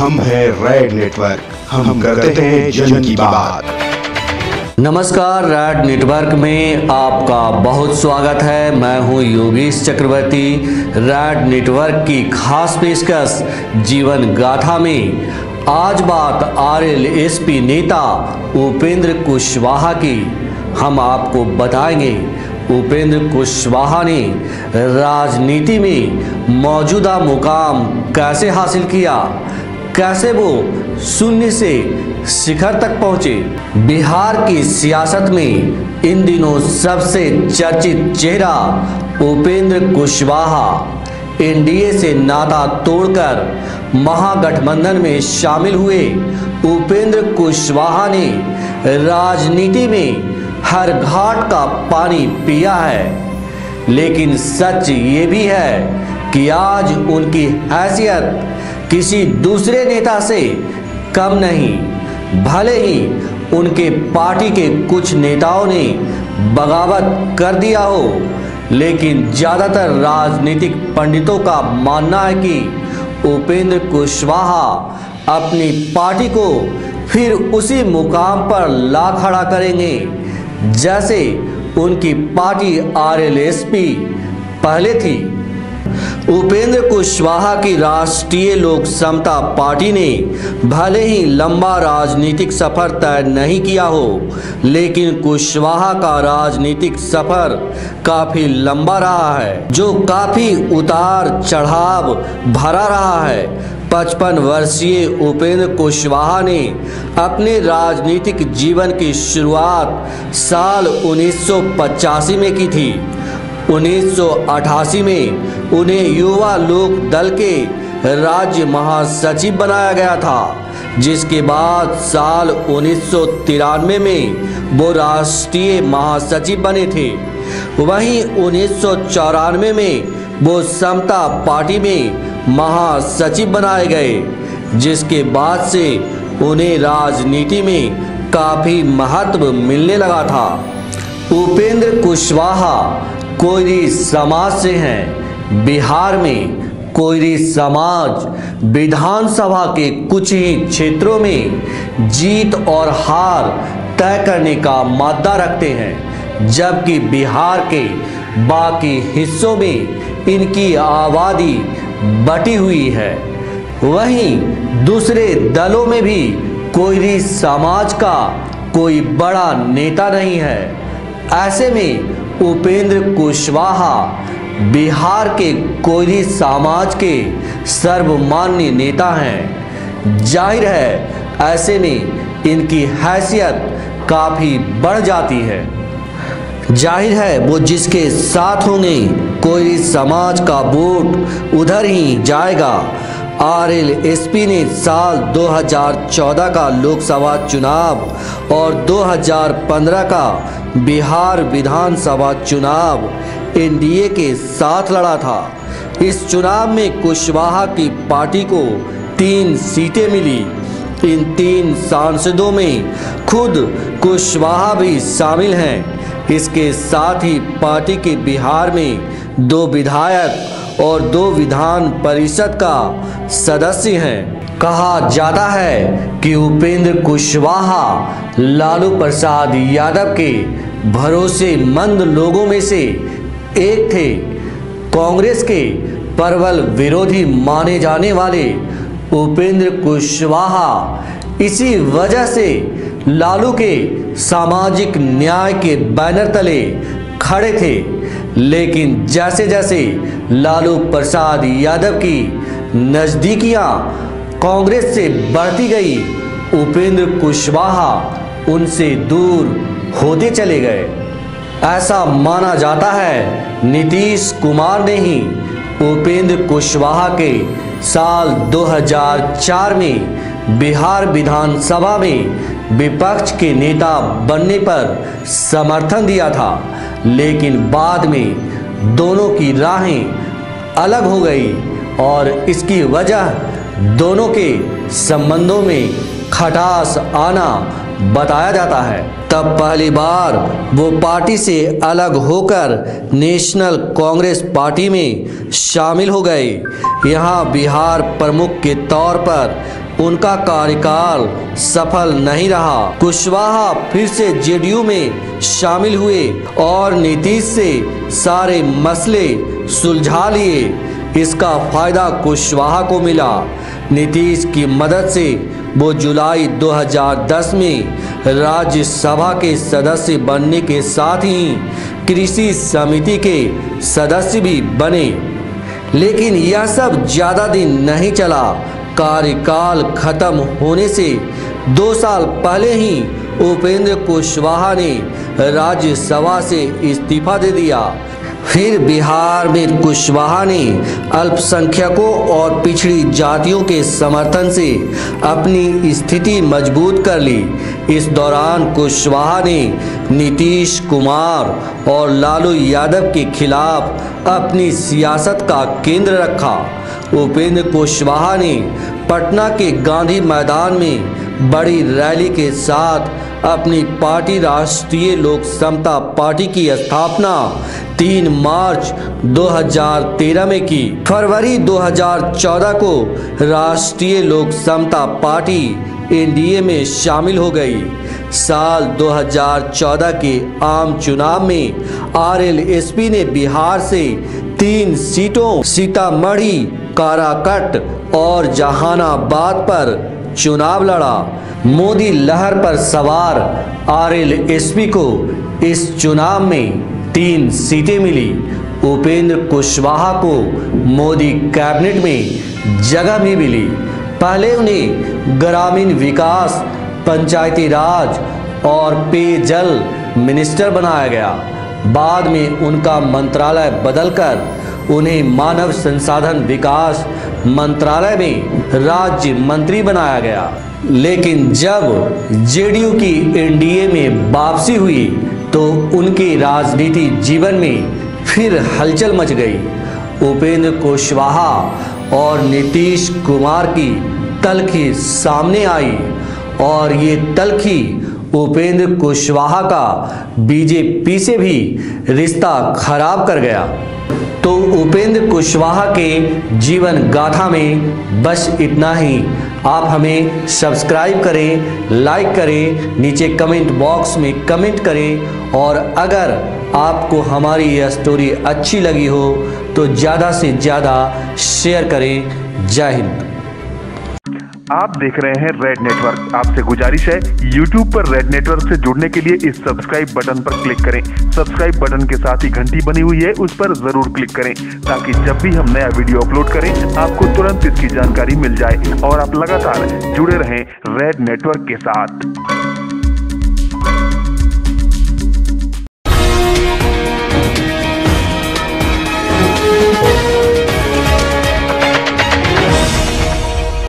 हम है red network, हम करते हैं जन की बात। नमस्कार, रेड नेटवर्क में आपका बहुत स्वागत है। मैं हूं योगेश चक्रवर्ती। रेड नेटवर्क की खास पेशकश जीवन गाथा में आज बात आरएलएसपी नेता उपेंद्र कुशवाहा की। हम आपको बताएंगे उपेंद्र कुशवाहा ने राजनीति में मौजूदा मुकाम कैसे हासिल किया, कैसे वो शून्य से शिखर तक पहुंचे। बिहार की सियासत में इन दिनों सबसे चर्चित चेहरा उपेंद्र कुशवाहा एनडीए से नाता तोड़कर महागठबंधन में शामिल हुए उपेंद्र कुशवाहा ने राजनीति में हर घाट का पानी पिया है, लेकिन सच ये भी है कि आज उनकी हैसियत किसी दूसरे नेता से कम नहीं। भले ही उनके पार्टी के कुछ नेताओं ने बगावत कर दिया हो, लेकिन ज़्यादातर राजनीतिक पंडितों का मानना है कि उपेंद्र कुशवाहा अपनी पार्टी को फिर उसी मुकाम पर ला खड़ा करेंगे जैसे उनकी पार्टी आरएलएसपी पहले थी। उपेंद्र कुशवाहा की राष्ट्रीय लोक समता पार्टी ने भले ही लंबा राजनीतिक सफर तय नहीं किया हो, लेकिन कुशवाहा का राजनीतिक सफर काफी लंबा रहा है, जो काफी उतार चढ़ाव भरा रहा है। 55 वर्षीय उपेंद्र कुशवाहा ने अपने राजनीतिक जीवन की शुरुआत साल 1985 में की थी। 1988 में उन्हें युवा लोक दल के राज्य महासचिव बनाया गया था, जिसके बाद साल 1993 में वो राष्ट्रीय महासचिव बने थे। वहीं 1994 में वो समता पार्टी में महासचिव बनाए गए, जिसके बाद से उन्हें राजनीति में काफी महत्व मिलने लगा था। उपेंद्र कुशवाहा कोयरी समाज से हैं। बिहार में कोयरी समाज विधानसभा के कुछ ही क्षेत्रों में जीत और हार तय करने का मादा रखते हैं, जबकि बिहार के बाकी हिस्सों में इनकी आबादी बटी हुई है। वहीं दूसरे दलों में भी कोयरी समाज का कोई बड़ा नेता नहीं है। ऐसे में उपेंद्र कुशवाहा बिहार के कोयरी समाज के सर्वमान्य नेता हैं। जाहिर है ऐसे में इनकी हैसियत काफ़ी बढ़ जाती है। जाहिर है वो जिसके साथ होंगे कोयरी समाज का वोट उधर ही जाएगा। आरएलएसपी ने साल 2014 का लोकसभा चुनाव और 2015 का बिहार विधानसभा चुनाव एनडीए के साथ लड़ा था। इस चुनाव में कुशवाहा की पार्टी को 3 सीटें मिली। इन 3 सांसदों में खुद कुशवाहा भी शामिल हैं। इसके साथ ही पार्टी के बिहार में 2 विधायक और 2 विधान परिषद का सदस्य हैं। कहा जाता है कि उपेंद्र कुशवाहा लालू प्रसाद यादव के भरोसेमंद लोगों में से एक थे। कांग्रेस के प्रबल विरोधी माने जाने वाले उपेंद्र कुशवाहा इसी वजह से लालू के सामाजिक न्याय के बैनर तले खड़े थे, लेकिन जैसे जैसे लालू प्रसाद यादव की नज़दीकियां कांग्रेस से बढ़ती गई, उपेंद्र कुशवाहा उनसे दूर होते चले गए। ऐसा माना जाता है नीतीश कुमार ने ही उपेंद्र कुशवाहा के साल 2004 में बिहार विधानसभा में विपक्ष के नेता बनने पर समर्थन दिया था, लेकिन बाद में दोनों की राहें अलग हो गई और इसकी वजह दोनों के संबंधों में खटास आना बताया जाता है। तब पहली बार वो पार्टी से अलग होकर नेशनल कांग्रेस पार्टी में शामिल हो गए। यहाँ बिहार प्रमुख के तौर पर उनका कार्यकाल सफल नहीं रहा। कुशवाहा फिर से जेडीयू में शामिल हुए और नीतीश से सारे मसले सुलझा लिए। इसका फायदा कुशवाहा को मिला। नीतीश की मदद से वो जुलाई 2010 में राज्यसभा के सदस्य बनने के साथ ही कृषि समिति के सदस्य भी बने। लेकिन यह सब ज्यादा दिन नहीं चला। कार्यकाल खत्म होने से 2 साल पहले ही उपेंद्र कुशवाहा ने राज्यसभा से इस्तीफा दे दिया। फिर बिहार में कुशवाहा ने अल्पसंख्यकों और पिछड़ी जातियों के समर्थन से अपनी स्थिति मजबूत कर ली। इस दौरान कुशवाहा ने नीतीश कुमार और लालू यादव के खिलाफ अपनी सियासत का केंद्र रखा। उपेंद्र कुशवाहा ने पटना के गांधी मैदान में बड़ी रैली के साथ अपनी पार्टी राष्ट्रीय लोक समता पार्टी की स्थापना 3 मार्च 2013 में की। फरवरी 2014 को राष्ट्रीय लोक समता पार्टी एनडीए में शामिल हो गई। साल 2014 के आम चुनाव में आरएलएसपी ने बिहार से 3 सीटों सीतामढ़ी, काराकट और जहानाबाद पर चुनाव लड़ा। मोदी लहर पर सवार आरएलएसपी को इस चुनाव में 3 सीटें मिली। उपेंद्र कुशवाहा को मोदी कैबिनेट में जगह भी मिली। पहले उन्हें ग्रामीण विकास, पंचायती राज और पेयजल मिनिस्टर बनाया गया। बाद में उनका मंत्रालय बदलकर उन्हें मानव संसाधन विकास मंत्रालय में राज्य मंत्री बनाया गया। लेकिन जब जेडीयू की एनडीए में वापसी हुई तो उनके राजनीति जीवन में फिर हलचल मच गई। उपेंद्र कुशवाहा और नीतीश कुमार की तल्खी सामने आई और ये तल्खी उपेंद्र कुशवाहा का बीजेपी से भी रिश्ता खराब कर गया। तो उपेंद्र कुशवाहा के जीवन गाथा में बस इतना ही। आप हमें सब्सक्राइब करें, लाइक करें, नीचे कमेंट बॉक्स में कमेंट करें और अगर आपको हमारी यह स्टोरी अच्छी लगी हो तो ज़्यादा से ज़्यादा शेयर करें। जय हिंद। आप देख रहे हैं रेड नेटवर्क। आपसे गुजारिश है YouTube पर रेड नेटवर्क से जुड़ने के लिए इस सब्सक्राइब बटन पर क्लिक करें। सब्सक्राइब बटन के साथ ही घंटी बनी हुई है, उस पर जरूर क्लिक करें ताकि जब भी हम नया वीडियो अपलोड करें आपको तुरंत इसकी जानकारी मिल जाए और आप लगातार जुड़े रहें रेड नेटवर्क के साथ।